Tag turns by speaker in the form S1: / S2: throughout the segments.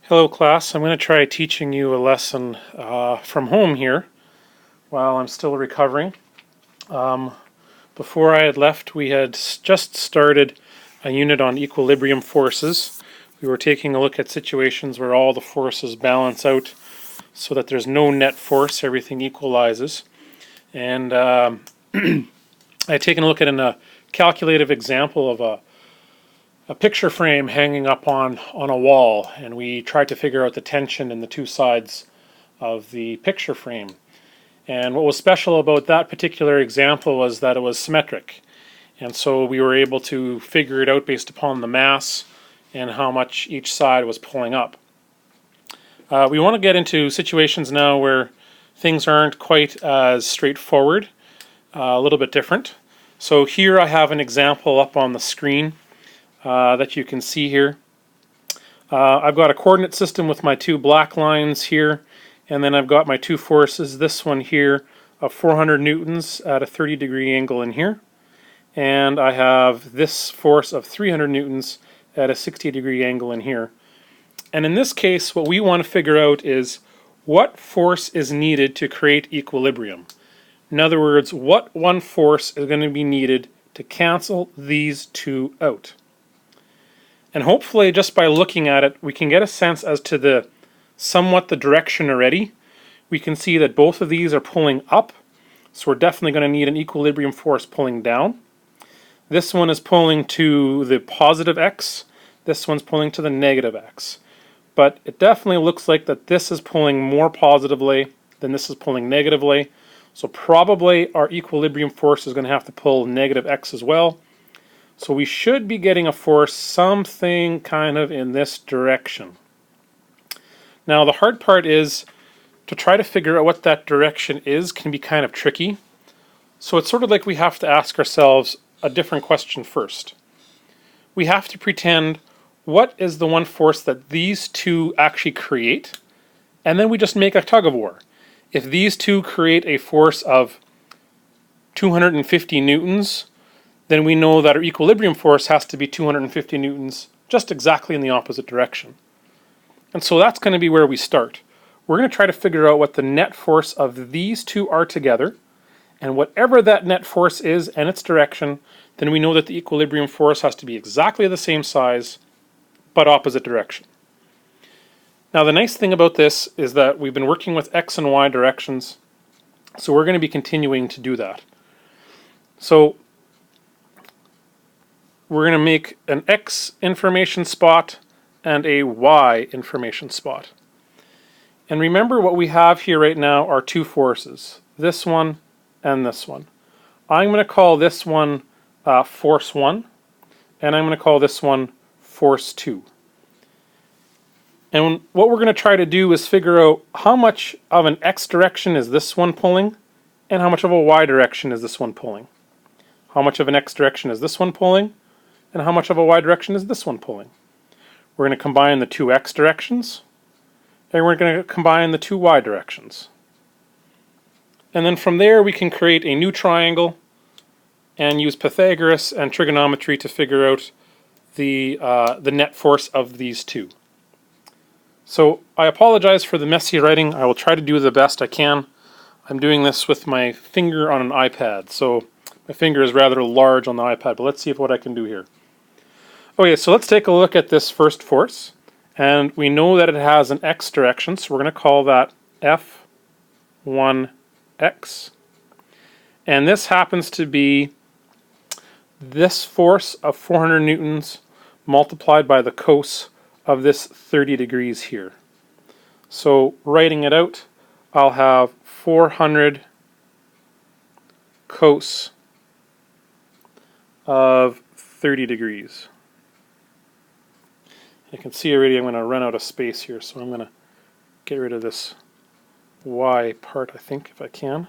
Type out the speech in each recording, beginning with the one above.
S1: Hello class, I'm going to try teaching you a lesson from home here while I'm still recovering. Before I had left, we had just started a unit on equilibrium forces. We were taking a look at situations where all the forces balance out so that there's no net force, everything equalizes. And I had taken a look at a calculative example of a picture frame hanging up on a wall, and we tried to figure out the tension in the two sides of the picture frame. And what was special about that particular example was that it was symmetric, and so we were able to figure it out based upon the mass and how much each side was pulling up. We want to get into situations now where things aren't quite as straightforward, a little bit different. So here I have an example up on the screen that you can see here. I've got a coordinate system with my two black lines here, and then I've got my two forces, this one here of 400 newtons at a 30-degree angle in here, and I have this force of 300 newtons at a 60-degree angle in here. And in this case, what we want to figure out is what force is needed to create equilibrium. In other words, what one force is going to be needed to cancel these two out. And hopefully, just by looking at it, we can get a sense as to the direction already. We can see that both of these are pulling up, so we're definitely going to need an equilibrium force pulling down. This one is pulling to the positive x, this one's pulling to the negative x. But it definitely looks like that this is pulling more positively than this is pulling negatively. So probably our equilibrium force is going to have to pull negative x as well. So we should be getting a force something kind of in this direction. Now the hard part is to try to figure out what that direction is can be kind of tricky. So it's sort of like we have to ask ourselves a different question first. We have to pretend what is the one force that these two actually create, and then we just make a tug of war. If these two create a force of 250 newtons, then we know that our equilibrium force has to be 250 newtons, just exactly in the opposite direction. And so that's going to be where we start. We're going to try to figure out what the net force of these two are together, and whatever that net force is and its direction, then we know that the equilibrium force has to be exactly the same size, but opposite direction. Now the nice thing about this is that we've been working with x and y directions, so we're going to be continuing to do that. So we're going to make an x information spot and a y information spot. And remember, what we have here right now are two forces, this one and this one. I'm going to call this one force 1, and I'm going to call this one force 2. And what we're going to try to do is figure out how much of an x direction is this one pulling, and how much of a y direction is this one pulling. How much of an x direction is this one pulling, and how much of a y direction is this one pulling. We're going to combine the two x directions, and we're going to combine the two y directions. And then from there we can create a new triangle and use Pythagoras and trigonometry to figure out the net force of these two. So I apologize for the messy writing. I will try to do the best I can. I'm doing this with my finger on an iPad, so my finger is rather large on the iPad, but let's see what I can do here. Okay, so let's take a look at this first force, and we know that it has an x direction, so we're going to call that F1x, and this happens to be this force of 400 newtons multiplied by the cos of this 30 degrees here. So writing it out, I'll have 400 cos of 30 degrees. You can see already I'm going to run out of space here, so I'm going to get rid of this y part, I think, if I can.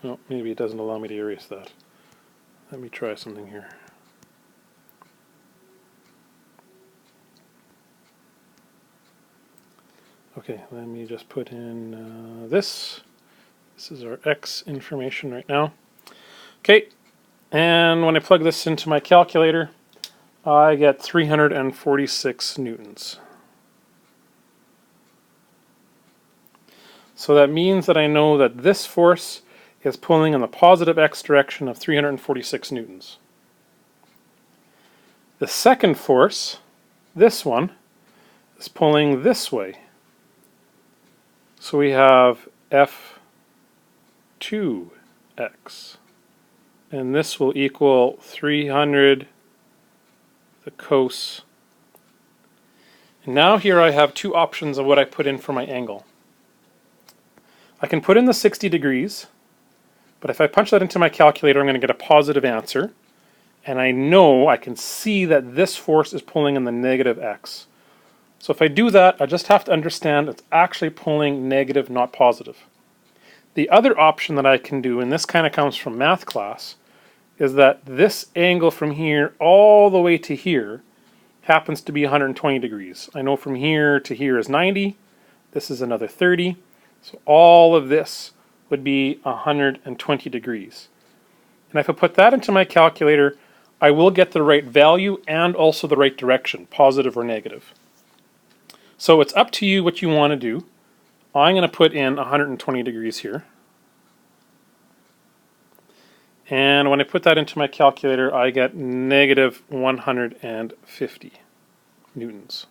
S1: Oh, maybe it doesn't allow me to erase that. Let me try something here. Okay, let me just put in this. This is our x information right now. Okay, and when I plug this into my calculator, I get 346 newtons. So that means that I know that this force is pulling in the positive x direction of 346 newtons. The second force, this one, is pulling this way. So we have F2x. And this will equal 300 the cos. And now here I have two options of what I put in for my angle. I can put in the 60 degrees, but if I punch that into my calculator, I'm going to get a positive answer. And I know, I can see that this force is pulling in the negative x. So if I do that, I just have to understand it's actually pulling negative, not positive. The other option that I can do, and this kind of comes from math class, is that this angle from here all the way to here happens to be 120 degrees. I know from here to here is 90. This is another 30. So all of this would be 120 degrees. And if I put that into my calculator, I will get the right value and also the right direction, positive or negative. So it's up to you what you want to do. I'm going to put in 120 degrees here. And when I put that into my calculator, I get negative 150 newtons.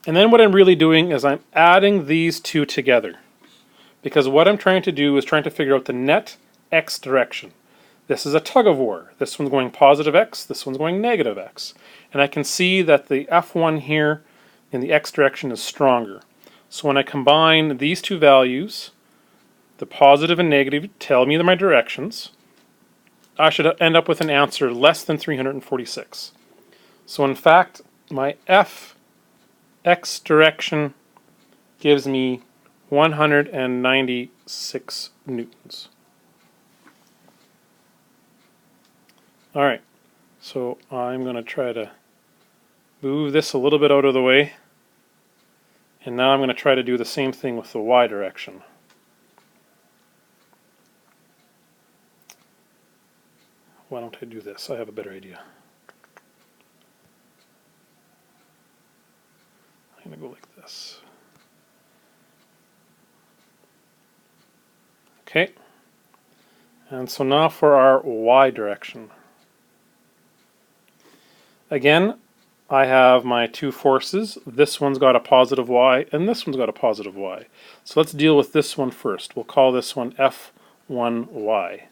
S1: And then what I'm really doing is I'm adding these two together. Because what I'm trying to do is trying to figure out the net x direction. This is a tug of war. This one's going positive x, this one's going negative x. And I can see that the F1 here in the x direction is stronger. So when I combine these two values, the positive and negative tell me my directions, I should end up with an answer less than 346. So in fact, my x direction gives me 196 newtons. All right, so I'm going to try to move this a little bit out of the way. And now I'm going to try to do the same thing with the y direction. Why don't I do this? I have a better idea. I'm going to go like this. Okay. And so now for our y direction. Again, I have my two forces. This one's got a positive y, and this one's got a positive y. So let's deal with this one first. We'll call this one F1y.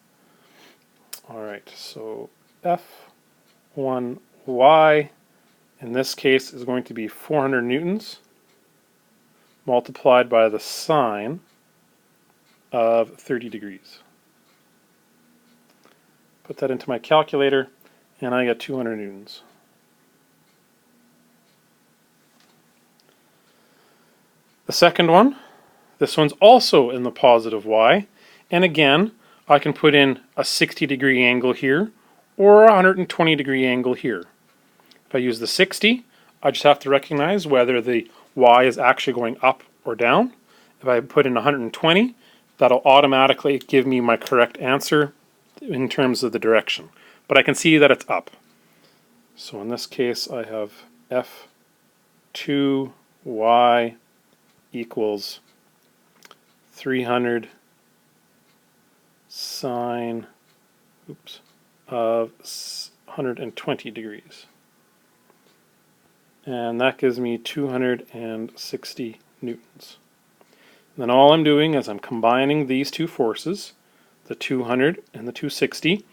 S1: Alright, so F1y in this case is going to be 400 newtons multiplied by the sine of 30 degrees. Put that into my calculator and I get 200 newtons. The second one, this one's also in the positive y, and again I can put in a 60 degree angle here or a 120 degree angle here. If I use the 60, I just have to recognize whether the y is actually going up or down. If I put in 120, that'll automatically give me my correct answer in terms of the direction. But I can see that it's up. So in this case I have F2y equals 300 sine of 120 degrees. And that gives me 260 newtons. And then all I'm doing is I'm combining these two forces, the 200 and the 260.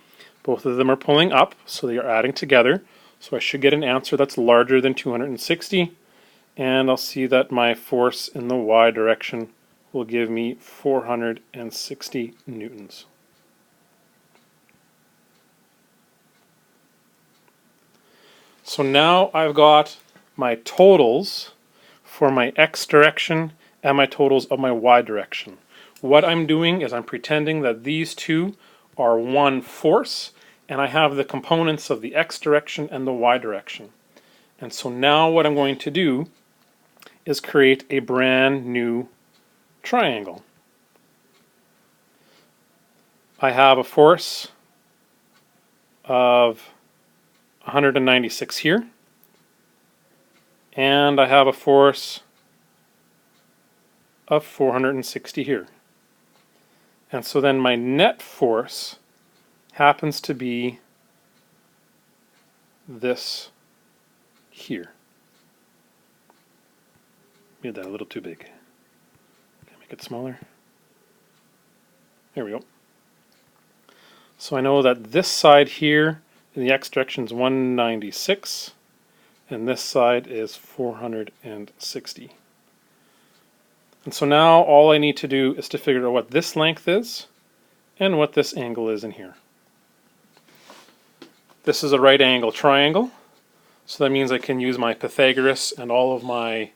S1: Both of them are pulling up, so they are adding together. So I should get an answer that's larger than 260. And I'll see that my force in the y direction will give me 460 newtons. So now I've got my totals for my x direction and my totals of my y direction. What I'm doing is I'm pretending that these two are one force, and I have the components of the x direction and the y direction. And so now what I'm going to do is create a brand new triangle. I have a force of 196 here, and I have a force of 460 here. And so then my net force happens to be this here. Made that a little too big. Can I make it smaller? There we go. So I know that this side here in the x direction is 196, and this side is 460. And so now all I need to do is to figure out what this length is and what this angle is in here. This is a right angle triangle, so that means I can use my Pythagoras and all of my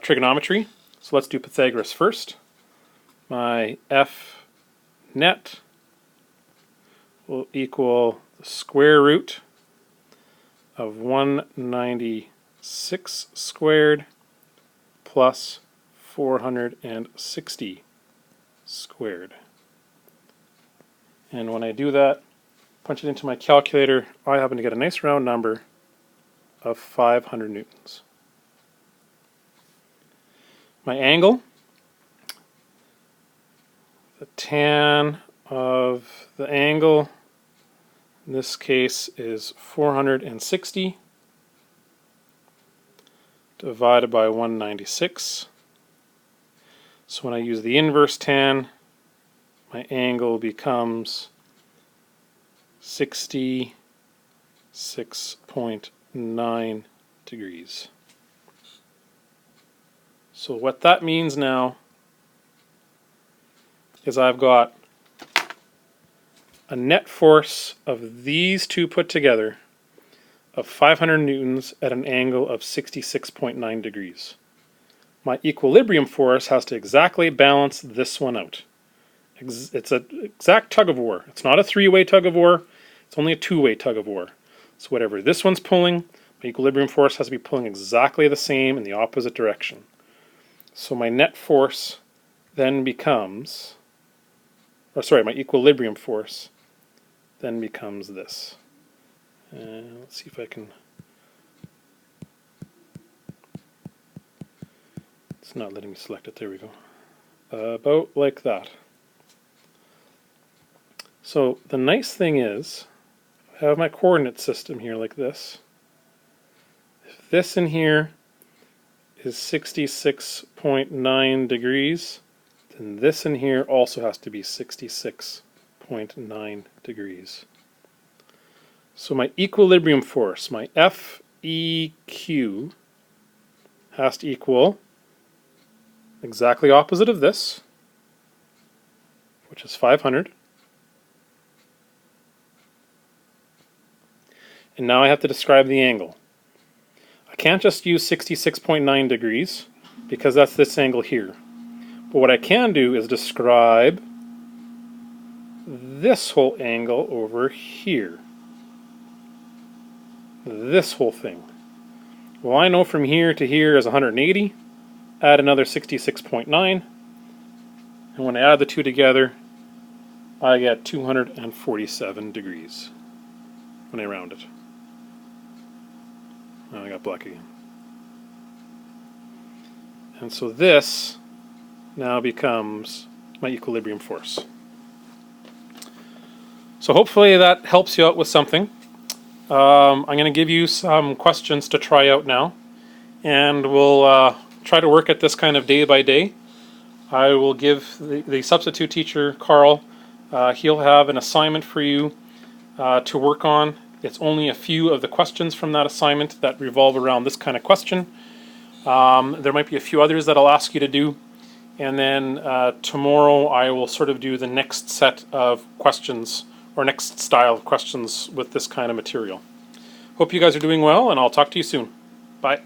S1: trigonometry. So let's do Pythagoras first. My F net will equal the square root of 196 squared plus 460 squared. And when I do that, punch it into my calculator, I happen to get a nice round number of 500 newtons. My angle, the tan of the angle in this case is 460 divided by 196. So when I use the inverse tan, my angle becomes 66.9 degrees. So what that means now is I've got a net force of these two put together of 500 newtons at an angle of 66.9 degrees. My equilibrium force has to exactly balance this one out. It's an exact tug of war. It's not a three-way tug of war. It's only a two-way tug of war. So whatever this one's pulling, my equilibrium force has to be pulling exactly the same in the opposite direction. So my net force then becomes, my equilibrium force then becomes this. Let's see if I can, it's not letting me select it, there we go. About like that. So the nice thing is, I have my coordinate system here like this. If this in here is 66.9 degrees, then this in here also has to be 66.9 degrees. So my equilibrium force, my FEQ, has to equal exactly opposite of this, which is 500. And now I have to describe the angle. I can't just use 66.9 degrees because that's this angle here. But what I can do is describe this whole angle over here. This whole thing. Well, I know from here to here is 180. Add another 66.9. And when I add the two together, I get 247 degrees when I round it. Oh, I got black again. And so this now becomes my equilibrium force. So hopefully that helps you out with something. I'm going to give you some questions to try out now, and we'll try to work at this kind of day by day. I will give the substitute teacher, Carl, he'll have an assignment for you to work on. It's only a few of the questions from that assignment that revolve around this kind of question. There might be a few others that I'll ask you to do, and then tomorrow I will sort of do the next set of questions, or next style of questions with this kind of material. Hope you guys are doing well, and I'll talk to you soon. Bye.